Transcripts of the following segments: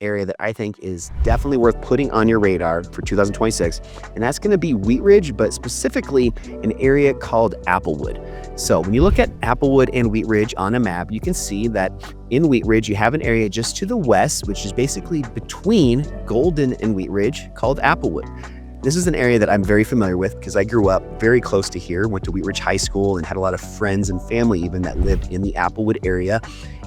area that I think is definitely worth putting on your radar for 2026, and that's going to be Wheat Ridge, but specifically an area called Applewood. So when you look at Applewood and Wheat Ridge on a map, you can see that in Wheat Ridge, you have an area just to the west, which is basically between Golden and Wheat Ridge, called Applewood. This is an area that I'm very familiar with because I grew up very close to here, went to Wheat Ridge High School, and had a lot of friends and family even that lived in the Applewood area.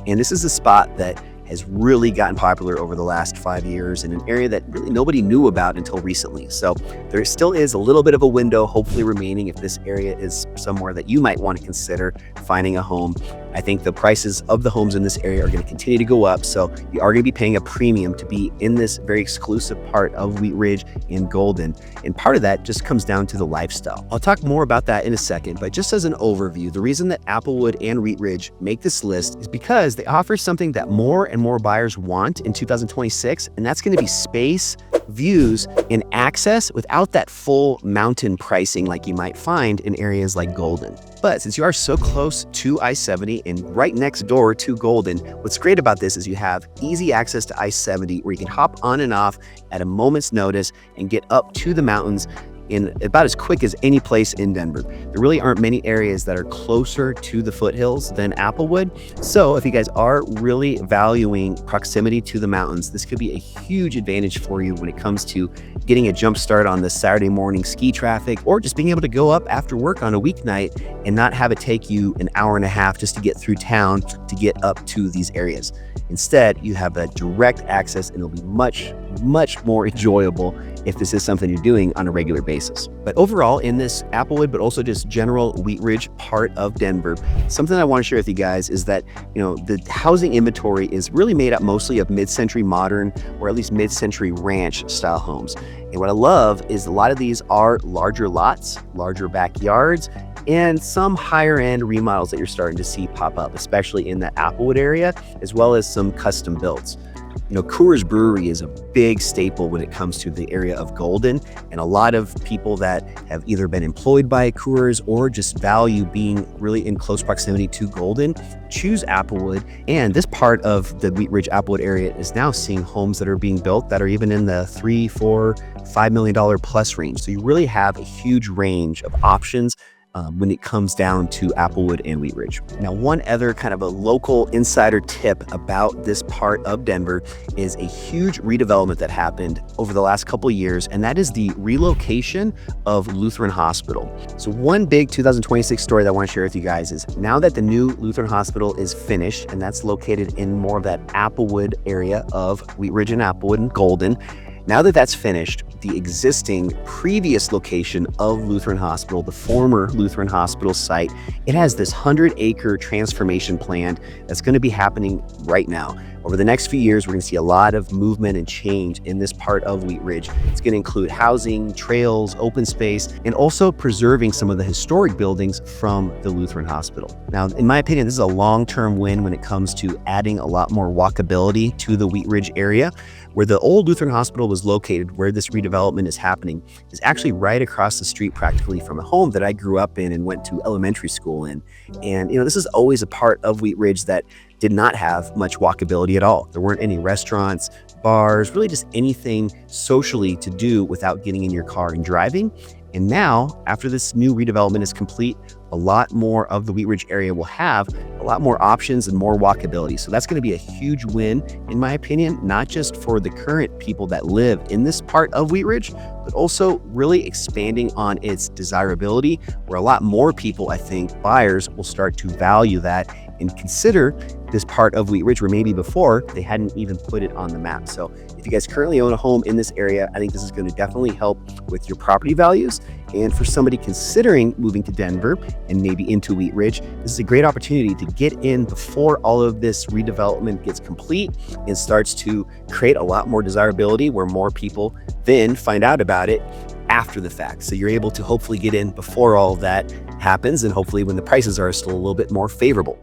And this is a spot that has really gotten popular over the last 5 years, in an area that really nobody knew about until recently. So there still is a little bit of a window hopefully remaining if this area is somewhere that you might want to consider finding a home. I think the prices of the homes in this area are going to continue to go up, so you are going to be paying a premium to be in this very exclusive part of Wheat Ridge and Golden, and part of that just comes down to the lifestyle. I'll talk more about that in a second, but just as an overview, the reason that Applewood and Wheat Ridge make this list is because they offer something that more and more buyers want in 2026, and that's going to be space, views, and access without that full mountain pricing like you might find in areas like Golden. But since you are so close to I-70 and right next door to Golden, what's great about this is you have easy access to I-70 where you can hop on and off at a moment's notice and get up to the mountains in about as quick as any place in Denver. There really aren't many areas that are closer to the foothills than Applewood. So if you guys are really valuing proximity to the mountains, this could be a huge advantage for you when it comes to getting a jump start on the Saturday morning ski traffic, or just being able to go up after work on a weeknight and not have it take you an hour and a half just to get through town to get up to these areas. Instead, you have that direct access, and it'll be much more enjoyable if this is something you're doing on a regular basis. But overall, in this Applewood, but also just general Wheat Ridge part of Denver, something I want to share with you guys is that, the housing inventory is really made up mostly of mid-century modern, or at least mid-century ranch style homes. And what I love is a lot of these are larger lots, larger backyards, and some higher end remodels that you're starting to see pop up, especially in the Applewood area, as well as some custom builds. Coors Brewery is a big staple when it comes to the area of Golden, and a lot of people that have either been employed by Coors or just value being really in close proximity to Golden choose Applewood. And this part of the Wheat Ridge Applewood area is now seeing homes that are being built that are even in the $3, $4, $5 million plus range. So you really have a huge range of options when it comes down to Applewood and Wheat Ridge. Now, one other kind of a local insider tip about this part of Denver is a huge redevelopment that happened over the last couple of years, and that is the relocation of Lutheran Hospital. So one big 2026 story that I want to share with you guys is now that the new Lutheran Hospital is finished, and that's located in more of that Applewood area of Wheat Ridge and Applewood and Golden. Now that that's finished, the existing previous location of Lutheran Hospital, the former Lutheran Hospital site, it has this 100-acre transformation plan that's going to be happening right now. Over the next few years, we're going to see a lot of movement and change in this part of Wheat Ridge. It's going to include housing, trails, open space, and also preserving some of the historic buildings from the Lutheran Hospital. Now, in my opinion, this is a long-term win when it comes to adding a lot more walkability to the Wheat Ridge area. Where the old Lutheran Hospital was located, where this redevelopment is happening, is actually right across the street practically from a home that I grew up in and went to elementary school in. And this is always a part of Wheat Ridge that did not have much walkability at all. There weren't any restaurants, bars, really just anything socially to do without getting in your car and driving. And now, after this new redevelopment is complete, a lot more of the Wheat Ridge area will have a lot more options and more walkability. So that's going to be a huge win, in my opinion, not just for the current people that live in this part of Wheat Ridge, but also really expanding on its desirability, where a lot more people, I think, buyers will start to value that and consider this part of Wheat Ridge where maybe before they hadn't even put it on the map. So if you guys currently own a home in this area, I think this is going to definitely help with your property values. And for somebody considering moving to Denver and maybe into Wheat Ridge, this is a great opportunity to get in before all of this redevelopment gets complete and starts to create a lot more desirability, where more people then find out about it after the fact. So you're able to hopefully get in before all of that happens, and hopefully when the prices are still a little bit more favorable.